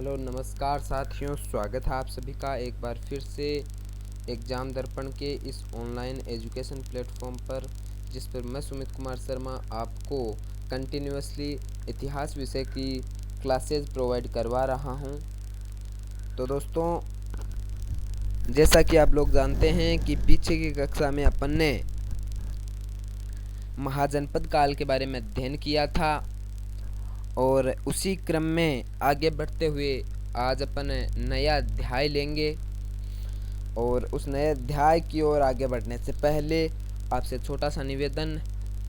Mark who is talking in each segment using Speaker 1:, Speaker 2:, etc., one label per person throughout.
Speaker 1: Hello नमस्कार साथियों, स्वागत है आप सभी का एक बार फिर से एग्ज़ाम दर्पण के इस ऑनलाइन एजुकेशन प्लेटफॉर्म पर, जिस पर मैं सुमित कुमार शर्मा आपको कंटिन्यूअसली इतिहास विषय की क्लासेस प्रोवाइड करवा रहा हूं। तो दोस्तों, जैसा कि आप लोग जानते हैं कि पीछे की कक्षा में अपन ने महाजनपद काल के बारे में अध्ययन किया था और उसी क्रम में आगे बढ़ते हुए आज अपन नया अध्याय लेंगे। और उस नए अध्याय की ओर आगे बढ़ने से पहले आपसे छोटा सा निवेदन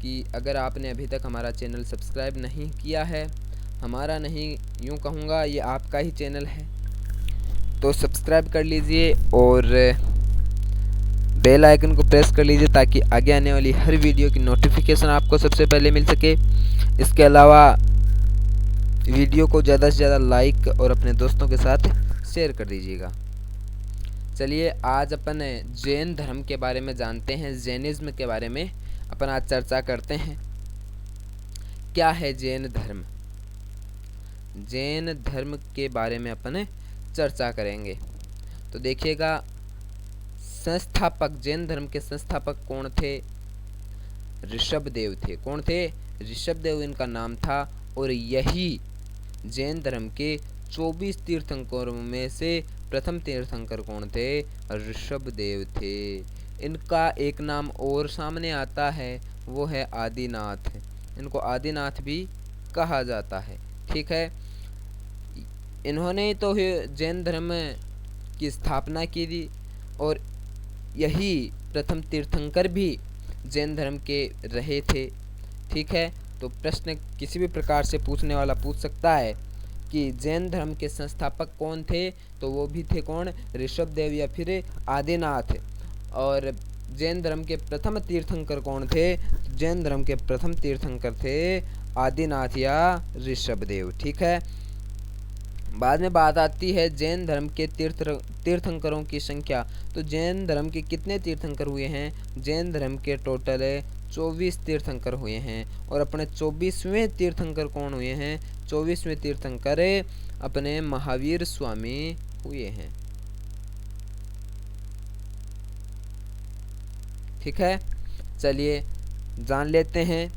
Speaker 1: कि अगर आपने अभी तक हमारा चैनल सब्सक्राइब नहीं किया है, हमारा नहीं, यूँ कहूँगा ये आपका ही चैनल है, तो सब्सक्राइब कर लीजिए और बेल आइकन को प्रेस कर लीजिए ताकि आगे आने वाली हर वीडियो की नोटिफिकेशन आपको सबसे पहले मिल सके। इसके अलावा वीडियो को ज़्यादा से ज़्यादा लाइक और अपने दोस्तों के साथ शेयर कर दीजिएगा। चलिए आज अपन जैन धर्म के बारे में जानते हैं, जैनिज्म के बारे में अपन आज चर्चा करते हैं। क्या है जैन धर्म? जैन धर्म के बारे में अपन चर्चा करेंगे। तो देखिएगा, संस्थापक, जैन धर्म के संस्थापक कौन थे? ऋषभदेव थे। कौन थे? ऋषभदेव इनका नाम था। और यही जैन धर्म के 24 तीर्थंकरों में से प्रथम तीर्थंकर कौन थे? ऋषभदेव थे। इनका एक नाम और सामने आता है, वो है आदिनाथ। इनको आदिनाथ भी कहा जाता है। ठीक है, इन्होंने तो जैन धर्म की स्थापना की थी और यही प्रथम तीर्थंकर भी जैन धर्म के रहे थे। ठीक है, तो प्रश्न किसी भी प्रकार से पूछने वाला पूछ सकता है कि जैन धर्म के संस्थापक कौन थे, तो वो भी थे कौन? ऋषभदेव या फिर आदिनाथ। और जैन धर्म के प्रथम तीर्थंकर कौन थे? जैन धर्म के प्रथम तीर्थंकर थे आदिनाथ या ऋषभदेव। ठीक है, बाद में बात आती है जैन धर्म के तीर्थंकरों की संख्या। तो जैन धर्म के कितने तीर्थंकर हुए हैं? जैन धर्म के टोटल 24 तीर्थंकर हुए हैं। और अपने 24वें तीर्थंकर कौन हुए हैं? 24वें तीर्थंकर अपने महावीर स्वामी हुए हैं। ठीक है, चलिए जान लेते हैं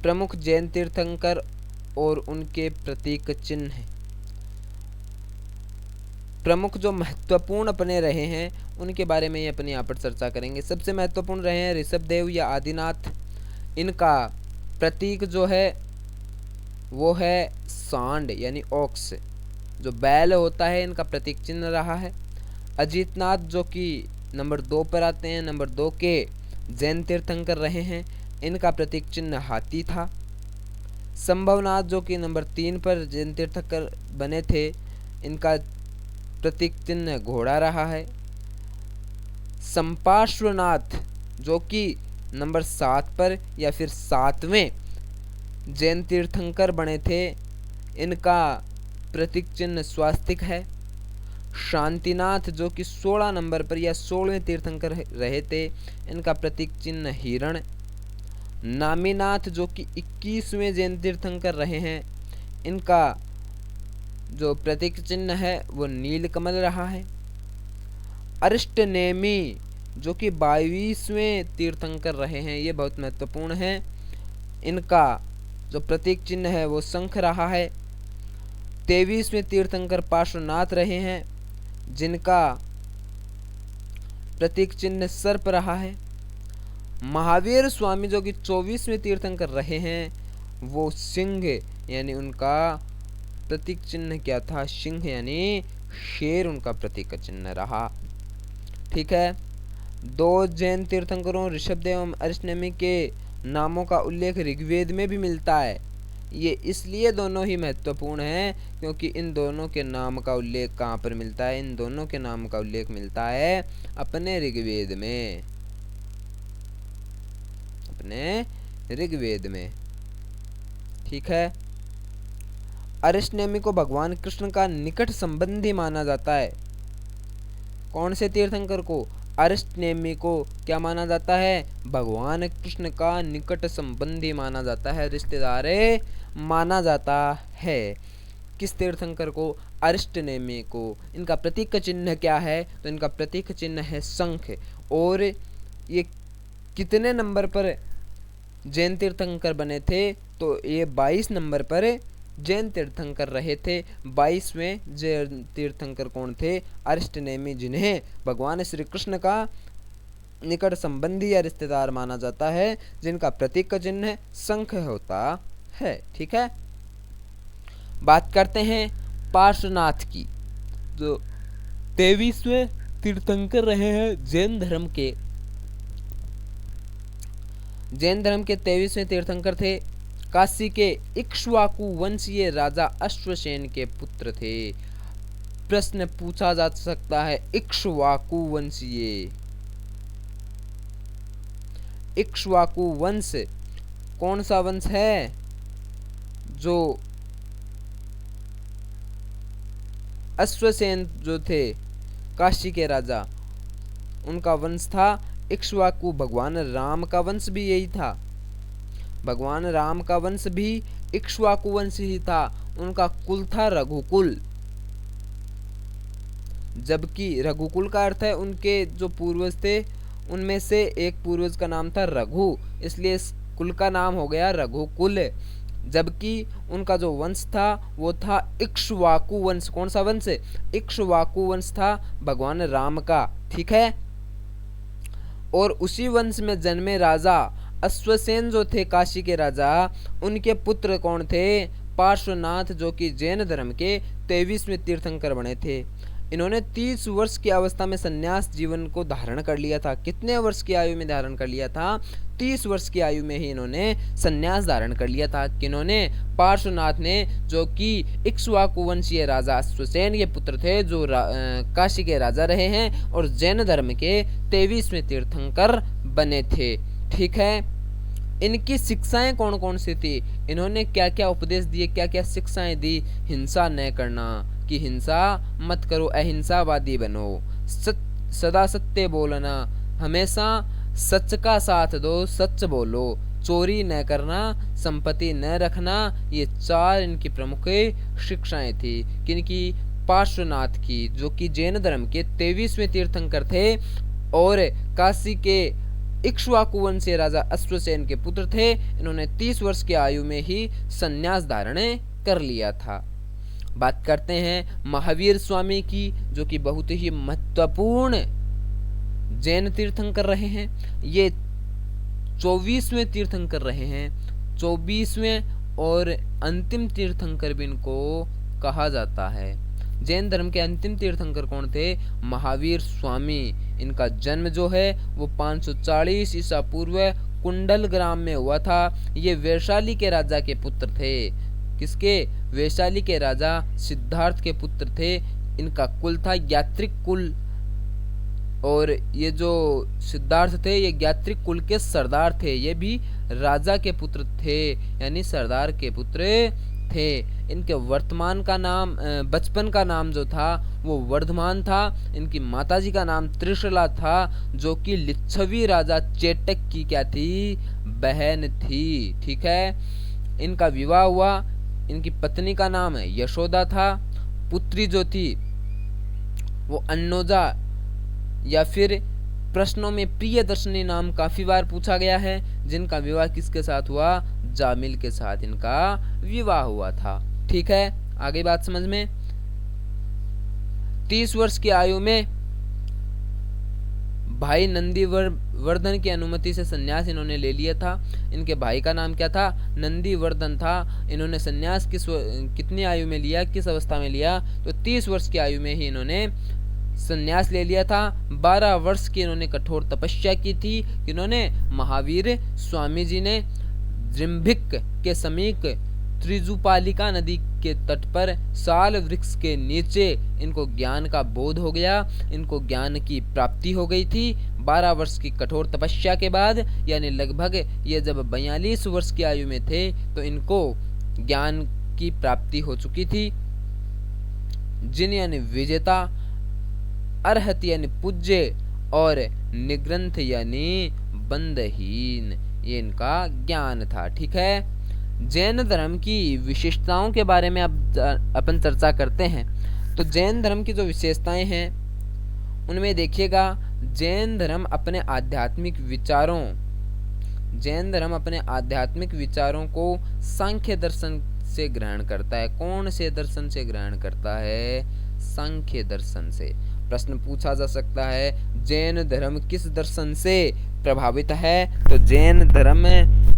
Speaker 1: प्रमुख जैन तीर्थंकर और उनके प्रतीक चिन्ह। प्रमुख जो महत्वपूर्ण अपने रहे हैं उनके बारे में अपने यहाँ पर चर्चा करेंगे। सबसे महत्वपूर्ण रहे हैं ऋषभदेव या आदिनाथ। इनका प्रतीक जो है वो है सांड यानी ऑक्स, जो बैल होता है, इनका प्रतीक चिन्ह रहा है। अजीतनाथ जो कि नंबर 2 पर आते हैं, नंबर 2 के जैन तीर्थंकर रहे हैं, इनका प्रतीक चिन्ह हाथी था। संभवनाथ जो कि नंबर 3 पर जैन तीर्थंकर बने थे, इनका प्रतीक चिन्ह घोड़ा रहा है। संपार्श्वनाथ जो कि नंबर 7 पर या फिर 7वें जैन तीर्थंकर बने थे, इनका प्रतीक चिन्ह स्वास्तिक है। शांतिनाथ जो कि 16 नंबर पर या 16वें तीर्थंकर रहे थे, इनका प्रतीक चिन्ह हिरण। नामीनाथ जो कि 21वें जैन तीर्थंकर रहे हैं, इनका जो प्रतीक चिन्ह है वो नीलकमल रहा है। अरिष्टनेमी जो कि 22वें तीर्थंकर रहे हैं, ये बहुत महत्वपूर्ण है। इनका जो प्रतीक चिन्ह है वो शंख रहा है। 23वें तीर्थंकर पार्श्वनाथ रहे हैं, जिनका प्रतीक चिन्ह सर्प रहा है। महावीर स्वामी जो कि 24वें तीर्थंकर रहे हैं, वो सिंह यानी उनका प्रतीक चिन्ह क्या था? सिंह यानी शेर उनका प्रतीक चिन्ह रहा। ठीक है, 2 जैन तीर्थंकरों ऋषभदेव एवं अरिष्टनेमी के नामों का उल्लेख ऋग्वेद में भी मिलता है। ये इसलिए दोनों ही महत्वपूर्ण हैं क्योंकि इन दोनों के नाम का उल्लेख कहाँ पर मिलता है? इन दोनों के नाम का उल्लेख मिलता है अपने ऋग्वेद में, अपने ऋग्वेद में। ठीक है, अरिष्टनेमी को भगवान कृष्ण का निकट संबंधी माना जाता है। कौन से तीर्थंकर को? अरिष्टनेमी को क्या माना जाता है? भगवान कृष्ण का निकट संबंधी माना जाता है, रिश्तेदार माना जाता है। किस तीर्थंकर को? अरिष्टनेमी को। इनका प्रतीक का चिन्ह क्या है? तो इनका प्रतीक चिन्ह है शंख। और ये कितने नंबर पर जैन तीर्थंकर बने थे? तो ये 22 नंबर पर जैन तीर्थंकर रहे थे। 22वें जैन तीर्थंकर कौन थे? अरिष्टनेमी, जिन्हें भगवान श्री कृष्ण का निकट संबंधी या रिश्तेदार माना जाता है, जिनका प्रतीक का चिन्ह शंख होता है। ठीक है, बात करते हैं पार्श्वनाथ की, जो 23वें तीर्थंकर रहे हैं जैन धर्म के। जैन धर्म के 23वें तीर्थंकर थे। काशी के इक्ष्वाकु वंशीय राजा अश्वसेन के पुत्र थे। प्रश्न पूछा जा सकता है, इक्ष्वाकु वंशीय, इक्ष्वाकु वंश कौन सा वंश है? जो अश्वसेन जो थे काशी के राजा, उनका वंश था इक्ष्वाकु। भगवान राम का वंश भी यही था। भगवान राम का वंश भी इक्ष्वाकु वंश ही था। उनका कुल था रघुकुल, जबकि रघुकुल का अर्थ है उनके जो पूर्वज थे उनमें से एक पूर्वज का नाम था रघु, इसलिए इस कुल का नाम हो गया रघुकुल। जबकि उनका जो वंश था वो था इक्ष्वाकु वंश। कौन सा वंश? इक्ष्वाकु वंश था भगवान राम का। ठीक है, और उसी वंश में जन्मे राजा अश्वसेन जो थे काशी के राजा, उनके पुत्र कौन थे? पार्श्वनाथ, जो कि जैन धर्म के 23वें तीर्थंकर बने थे। इन्होंने 30 वर्ष की अवस्था में संन्यास जीवन को धारण कर लिया था। कितने वर्ष की आयु में धारण कर लिया था? 30 वर्ष की आयु में ही इन्होंने संन्यास धारण कर लिया था। किन्होंने? पार्श्वनाथ ने, जो कि इक्ष्वाकु वंशीय राजा अश्वसेन के पुत्र थे, जो काशी के राजा रहे हैं और जैन धर्म के 23वें तीर्थंकर बने थे। ठीक है, इनकी शिक्षाएं कौन कौन सी थी? इन्होंने क्या क्या उपदेश दिए, क्या क्या शिक्षाएं दी? हिंसा न करना, कि हिंसा मत करो, अहिंसावादी बनो, सदा सत्य बोलना, हमेशा सच का साथ दो, सच बोलो, चोरी न करना, संपत्ति न रखना। ये 4 इनकी प्रमुख शिक्षाएं थी। किनकी? पार्श्वनाथ की, जो कि जैन धर्म के 23वें तीर्थंकर थे और काशी के इक्ष्वाकु वंशीय राजा अश्वसेन के पुत्र थे। इन्होंने 30 वर्ष की आयु में ही संन्यास धारण कर लिया था। बात करते हैं महावीर स्वामी की, जो कि बहुत ही महत्वपूर्ण जैन तीर्थंकर रहे हैं। ये 24वें तीर्थंकर रहे हैं। 24वें और अंतिम तीर्थंकर भी इनको कहा जाता है। जैन धर्म के अंतिम तीर्थंकर कौन थे? महावीर स्वामी। इनका जन्म जो है वो 540 ईसा पूर्व कुंडल ग्राम में हुआ था। ये वैशाली के राजा के पुत्र थे। किसके? वैशाली के राजा सिद्धार्थ के पुत्र थे। इनका कुल था यात्रिक कुल, और ये जो सिद्धार्थ थे ये यात्रिक कुल के सरदार थे। ये भी राजा के पुत्र थे, यानी सरदार के पुत्र थे। इनके वर्तमान का नाम, बचपन का नाम जो था वो वर्धमान था। इनकी माताजी का नाम त्रिशला था, जो कि लिच्छवी राजा चेटक की क्या थी? बहन थी। ठीक है, इनका विवाह हुआ। इनकी पत्नी का नाम यशोदा था। पुत्री जो थी वो अन्नोजा, या फिर प्रश्नों में प्रियदर्शनी नाम काफी बार पूछा गया है, जिनका विवाह किसके साथ हुआ? जामिल के साथ इनका विवाह हुआ था। ठीक है, आगे बात समझ में। 30 वर्ष की आयु में भाई नंदीवर्धन की अनुमति से संन्यास इन्होंने ले लिया था। इनके भाई का नाम क्या था? नंदीवर्धन था। इन्होंने संन्यास कितनी आयु में लिया, किस अवस्था में लिया? तो 30 वर्ष की आयु में ही इन्होंने संन्यास ले लिया था। 12 वर्ष की इन्होंने कठोर तपस्या की थी। इन्होंने महावीर स्वामी जी ने जृंभिक के समीप त्रिजुपालिका नदी के तट पर साल वृक्ष के नीचे इनको ज्ञान का बोध हो गया। इनको ज्ञान की प्राप्ति हो गई थी 12 वर्ष की कठोर तपस्या के बाद, यानी लगभग ये जब 42 वर्ष की आयु में थे तो इनको ज्ञान की प्राप्ति हो चुकी थी। जिन यानी विजेता, अर्हत यानी पूज्य, और निग्रंथ यानी बंधहीन, ये इनका ज्ञान था। ठीक है, जैन धर्म की विशेषताओं के बारे में अब अपन चर्चा करते हैं। तो जैन धर्म की जो विशेषताएं हैं उनमें देखिएगा, जैन धर्म अपने आध्यात्मिक विचारों को सांख्य दर्शन से ग्रहण करता है। कौन से दर्शन से ग्रहण करता है? सांख्य दर्शन से। प्रश्न पूछा जा सकता है, जैन धर्म किस दर्शन से प्रभावित है? तो जैन धर्म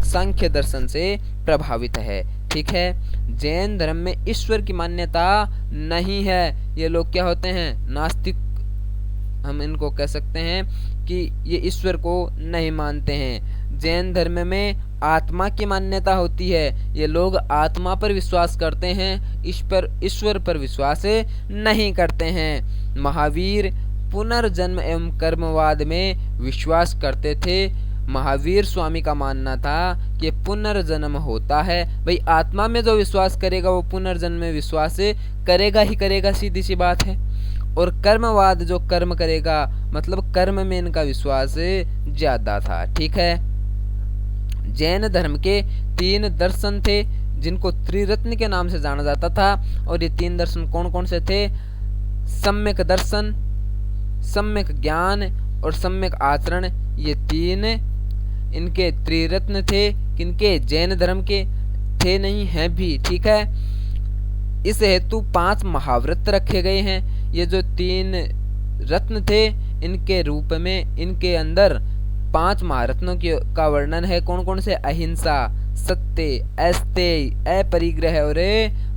Speaker 1: सांख्य दर्शन से प्रभावित है। ठीक है। जैन धर्म में ईश्वर की मान्यता नहीं है। ये लोग क्या होते हैं? नास्तिक हम इनको कह सकते हैं कि ये ईश्वर को नहीं मानते हैं। जैन धर्म में आत्मा की मान्यता होती है। ये लोग आत्मा पर विश्वास करते हैं, ईश्वर पर विश्वास नहीं करते हैं। महावीर पुनर्जन्म एवं कर्मवाद में विश्वास करते थे। महावीर स्वामी का मानना था कि पुनर्जन्म होता है। भाई आत्मा में जो विश्वास करेगा वो पुनर्जन्म में विश्वास करेगा ही करेगा, सीधी सी बात है। और कर्मवाद जो कर्म करेगा, मतलब कर्म में इनका विश्वास ज्यादा था। ठीक है। जैन धर्म के 3 दर्शन थे जिनको त्रिरत्न के नाम से जाना जाता था। और ये 3 दर्शन कौन कौन से थे? सम्यक दर्शन, सम्यक ज्ञान और सम्यक आचरण। ये 3 इनके त्रिरत्न थे। किनके? जैन धर्म के। थे नहीं, हैं भी। ठीक है। इस हेतु 5 महाव्रत रखे गए हैं। ये जो 3 रत्न थे इनके रूप में इनके अंदर 5 महारत्नों का वर्णन है। कौन कौन से? अहिंसा, सत्य, अस्तेय, अपरिग्रह और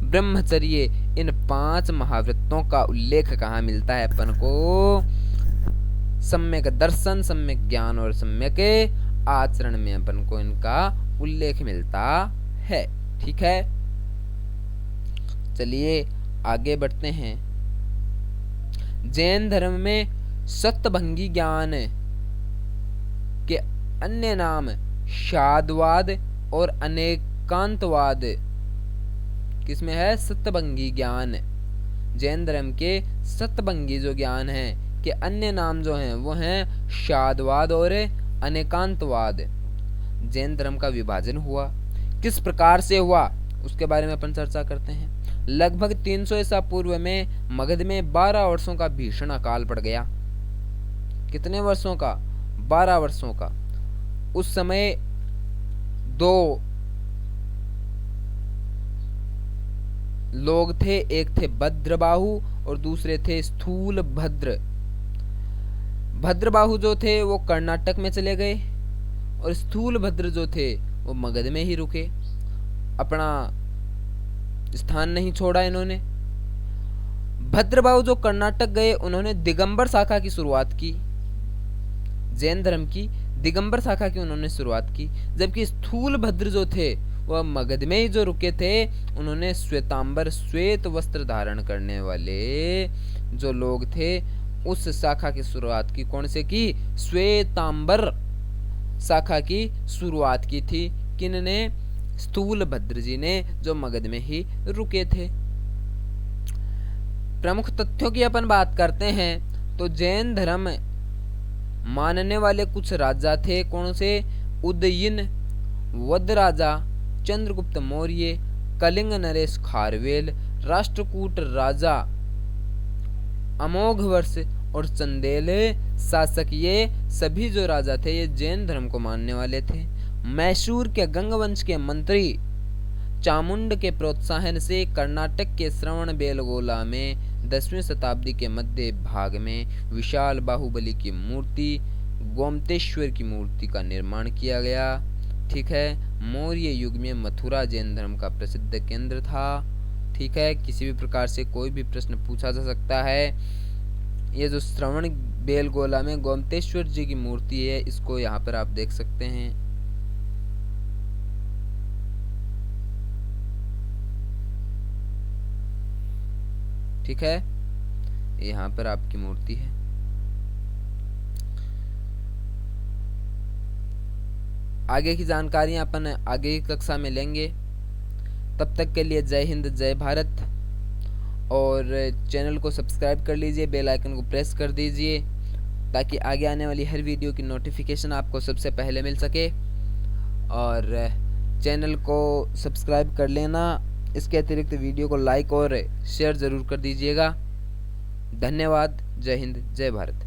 Speaker 1: ब्रह्मचर्य। इन 5 महाव्रतों का उल्लेख कहाँ मिलता है अपन को? सम्यक दर्शन, सम्यक ज्ञान और सम्यक आचरण में अपन को इनका उल्लेख मिलता है। ठीक है। चलिए आगे बढ़ते हैं। जैन धर्म में सप्तभंगी ज्ञान के अन्य नाम शाद्वाद और अनेकांतवाद किसमें है? सप्तभंगी ज्ञान। जैन धर्म के सप्तभंगी जो ज्ञान है के अन्य नाम जो हैं वो हैं शाद्वाद और अनेकांतवाद। जैन धर्म का विभाजन हुआ, किस प्रकार से हुआ उसके बारे में अपन चर्चा करते हैं। लगभग 300 ईसा पूर्व में मगध में 12 वर्षों का भीषण अकाल पड़ गया। कितने वर्षों का? 12 वर्षों का। उस समय 2 लोग थे, एक थे भद्रबाहु और दूसरे थे स्थूल भद्र। भद्रबाहु जो थे वो कर्नाटक में चले गए और स्थूल भद्र जो थे वो मगध में ही रुके, अपना स्थान नहीं छोड़ा इन्होंने। भद्रबाहु जो कर्नाटक गए उन्होंने दिगंबर शाखा की शुरुआत की, जैन धर्म की दिगंबर शाखा की उन्होंने शुरुआत की। जबकि स्थूल भद्र जो थे वह मगध में ही जो रुके थे, उन्होंने श्वेतांबर श्वेत वस्त्र धारण करने वाले जो लोग थे उस शाखा की शुरुआत की। कौन से की? श्वेतांबर शाखा की शुरुआत की थी। किनने? स्थूल भद्र जी ने, जो मगध में ही रुके थे। प्रमुख तथ्यों की अपन बात करते हैं तो जैन धर्म मानने वाले कुछ राजा थे। कौन से? उदयिन, वध राजा, चंद्रगुप्त मौर्य, कलिंग नरेश खारवेल, राष्ट्रकूट राजा अमोघवर्ष और चंदेल शासक। ये सभी जो राजा थे ये जैन धर्म को मानने वाले थे। मैसूर के गंगवंश के मंत्री चामुंड के प्रोत्साहन से कर्नाटक के श्रवण बेलगोला में 10वीं शताब्दी के मध्य भाग में विशाल बाहुबली की मूर्ति, गोमतेश्वर की मूर्ति का निर्माण किया गया। ठीक है। मौर्य युग में मथुरा जैन धर्म का प्रसिद्ध केंद्र था। ठीक है। किसी भी प्रकार से कोई भी प्रश्न पूछा जा सकता है। ये जो श्रवण बेलगोला में गोमतेश्वर जी की मूर्ति है, इसको यहाँ पर आप देख सकते हैं। ठीक है। यहाँ पर आपकी मूर्ति है। आगे की जानकारियां अपन आगे की कक्षा में लेंगे। तब तक के लिए जय हिंद, जय भारत। और चैनल को सब्सक्राइब कर लीजिए, बेल आइकन को प्रेस कर दीजिए ताकि आगे आने वाली हर वीडियो की नोटिफिकेशन आपको सबसे पहले मिल सके। और चैनल को सब्सक्राइब कर लेना। इसके अतिरिक्त वीडियो को लाइक और शेयर ज़रूर कर दीजिएगा। धन्यवाद। जय हिंद, जय भारत।